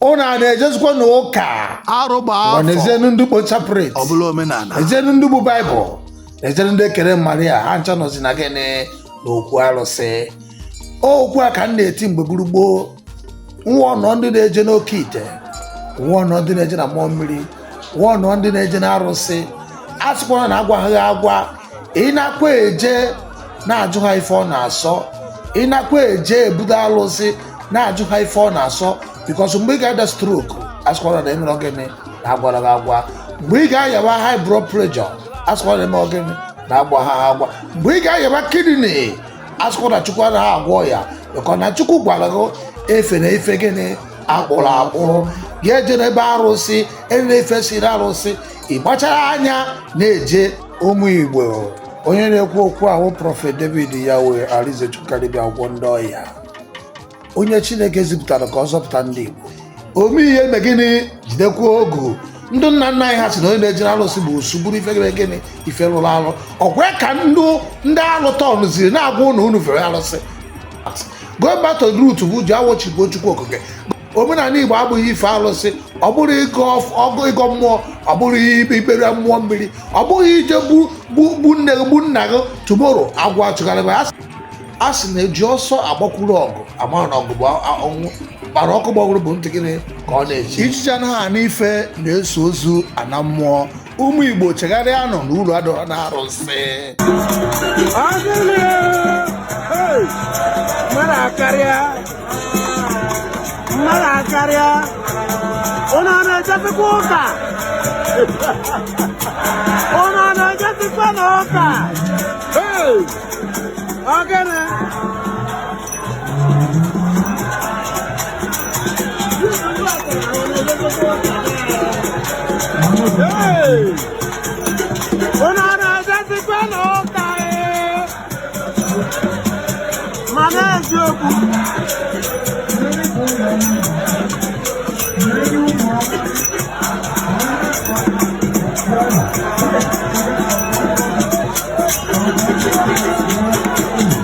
Una na-ejezikwa n'ụka arụgba afọ na-ezenu ndị kpo separate ọ bụla omenala ezenu ndị bụ baịbụl ezenu ndị ekere Maria ha ncha nọzi na gịnị n'okwu arụsị okwu a ka m na-eti mgbe gburugburu nwa ọnọ ndị na-eje n'oke ite nwa ọnọ ndị na-eje na mmụọ mmiri nwa ọnọ ndị na-eje na arụsị a sịkwara na agwaghị agwa ị nakwa eje na-ajụ ha ife ọ na-asọ ị nakwa eje ebudo alụsị na-ajụ ha ife ọ na-asọ because mgbe ị ga-ada stroke asịkwara na emere ogene na agwara gị agwa mgbe ị ga-ayawa high blood pressure asịkwara na eme ogene na agwa ha agwa mgbe ị ga-ayawa kidney asịkwara na Chukwu anaghị agwọ ya because na Chukwu gwara gị efe na efe gịnị akpụrụ akpụrụ ga-eje n'ebe arụsị ere efe siri arụsị ị gbachara anya na-eje ụmụ Igbo onye na-ekwu okwu ahụ prọfet David Yahweh Arize Chukwuka agwọ ndị ọya onye Chineke zipụtara ka ọ zọpụta ndị Igbo ome ihe eme gịnị jidekwa ogu ndị nna nna anyị ha si na onye na-eje arụsị bụ osu bụrụ ife gịnị ife rụrụ arụ ọkwa ka ndị alụ tọn ziri na-agwa ụnụ unu fere arụsị go back to the root bụ ji awochigbo Chukwu okike omenala Igbo abụghị ife arụsị ọ bụrụ ịgọ mmụọ ọ bụrụ ikpere mmụọ mmiri ọ bụghị ije gbu nna gị tumoro agwọ achụgharịba a sị na eji ọsọ agbakwuru ọgụ amara na ọgụ bụ ọnwụ kpara ọkụ gbọgụrụ bụ ntị gịnị ka ọ na-eji ijiji anaghị ana ife na-eso ozu ana mmụọ ụmụ Igbo chegharịa nọ n'ụlọ adọrọ na arụsị mmadụ akarịa ụnụ na-ejesikwa ụka ụnụ na-ejesikwa n'ụka ogene ụnụ na-ejesikwa n'ụka ma na-eziokwu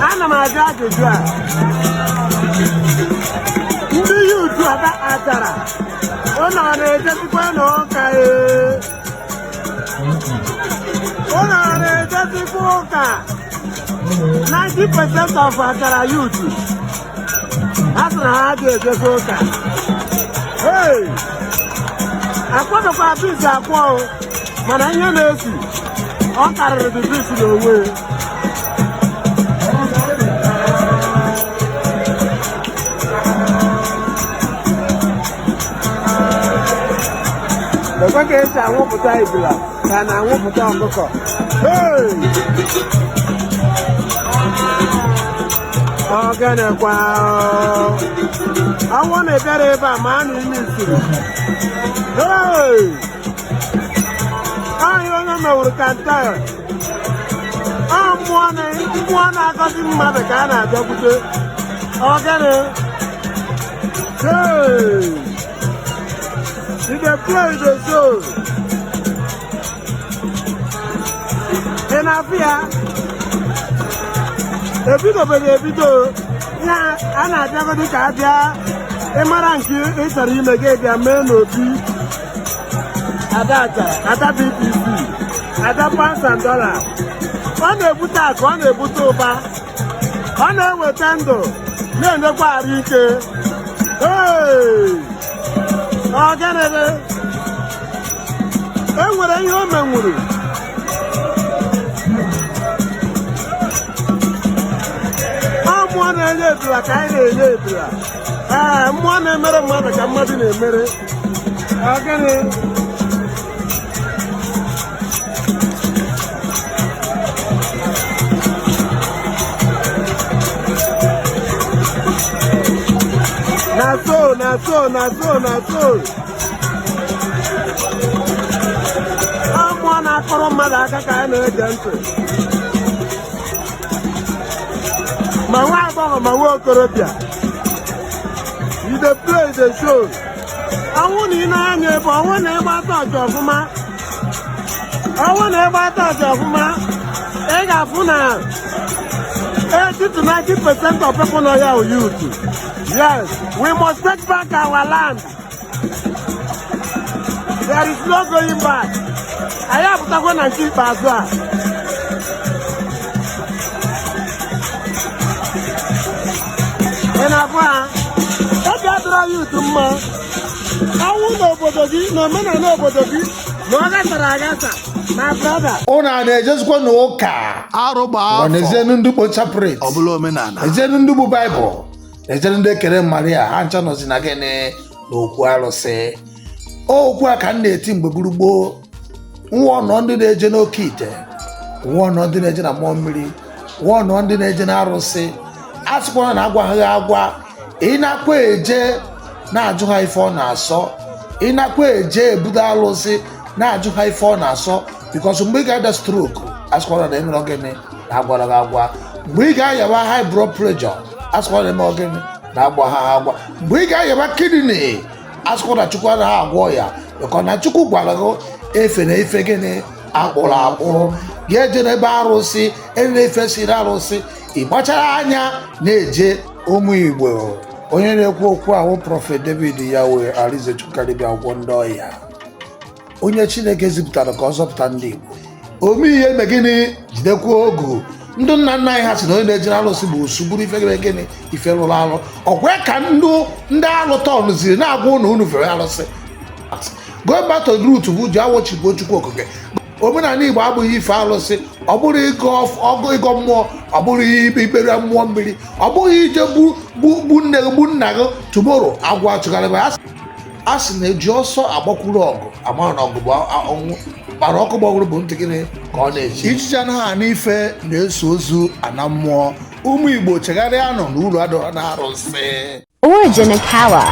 ana m ajụ ajụjụ a ndị yutu Achalla ụnọ na-ejesikwa n'ụka ụnọ na-ejesikwa ụka 90% of Achalla yutu ha sị na ha ga-ejekwa ụka akwadokwa bisi akwọ mana ihe na-esi ọ karịrị dị bisi n'onwe ekwe ka esi anwụpụta ibila ka na-anwụpụta ọkụkọ ogenekwa ọnwụ na-ebịara ebe a ma a na ime isiri ahịa onye mewuru ka nta mmụọ na-agọzi mmadụ ka a na-adọgbute ogene you dey play the show ị na-afịa ebidobere ebido ya a na-abịagodi ka abịa ịmara nke ị chọrọ ime gị bịa mee n'obi ada Achalla ada BTC ada $1,000 ọ na-ebute akụ ọ na-ebute ụba ọ na-eweta ndụ na-enyekwa arụ ike ogenebe enwere ihe o menwuru mmụọ na-enye ebula ka anyị na-enye ebula mmụọ na-emere mmadụ ka mmadụ na-emere ogene na so mmụọ na-akọrọ mmadụ aka ka anyị na-ege ntị ma nwa agbọghọ ma nwa okorobịa you dey play the show ọnwụ na ị na-anya ebe ọnwụ na ịgbata ọjọ ọfụma ị ga-afụ na 80 to 90% of people know your youth. Yes, we must take back our land. There is no going back. Anyị apụtakwa na nke ikpeazụ a. Ị na-afụ ha? Obi adịrọ ya utu mma. Ọnwụ n'obodo gị na omenala obodo gị na ọ gasara agasa na brada. Ụnụ a na-ejezikwa n'ụka arụgba afọ na-ejenu ndị kpo separate ọ bụla omenala ejenu ndị bụ baịbụl na-ejenu ndị ekere Maria ha ncha nọzi na gịnị n'okwu arụsị. Okwu a ka m na-eti mgbe gburugburu nwa ọnọ ndị na-eje n'oke ite, nwa ọnọ ndị na-eje na mmụọ mmiri, nwa ọnọ ndị na-eje na arụsị. A sịkwana na agwaghị agwa, ị nakwa eje na-ajụ ha ife ọ na-asọ, ị nakwa eje ebudo alụsị na-ajụ ha ife ọ na-asọ, bikọs mgbe ị ga-ada stroke asịkwana na emere ogene na agwara gị agwa. Mgbe ị ga-ayawa high blood pressure asịkwana na eme ogene na agwa ha agwa. Mgbe ị ga-ayawa kidney asịkwana na Chukwu anaghị agwọ ya, bịkọ na Chukwu gwara gị efe na efe gịnị akpụrụ akpụrụ ga-eje n'ebe arụsị ere efe siri arụsị. Ị gbachara anya na-eje ụmụ Igbo. Onye na-ekwu okwu ahụ prọfet David Yahweh Arize Chukwuka agwọ ndị ọya, onye Chineke zipụtara ka ọ zọpụta ndị Igbo. Ome ihe eme gịnị jidekwa ogu. Ndị nna nna anyị ha si na onye na-eje arụsị bụ osu bụrụ ife gịnị ife rụrụ arụ. Ọkwa ka ndị alụ tọn ziri na-agwa unu fere arụsị. Going back to the root bụ ji awochigbo Chukwu okike. Omenala Igbo abụghị ife arụsị, ọ bụrụ ịgọ mmụọ, ọ bụrụ ikpere mmụọ mmiri, ọ bụghị ije gbu nne gị gbu nna gị tumoro agwọ achụgharịba. A sị na eji ọsọ agbakwuru ọgụ amara na ọgụ bụ ọnwụ, kpara ọkụ gbọgụrụ bụ ntị gịnị ka ọ na-eji. ijiji anaghị ana ife na-eso ozu ana mmụọ. Ụmụ Igbo chegharịa nọ n'ụlọ adọrọ na arụsị. Origin Achalla.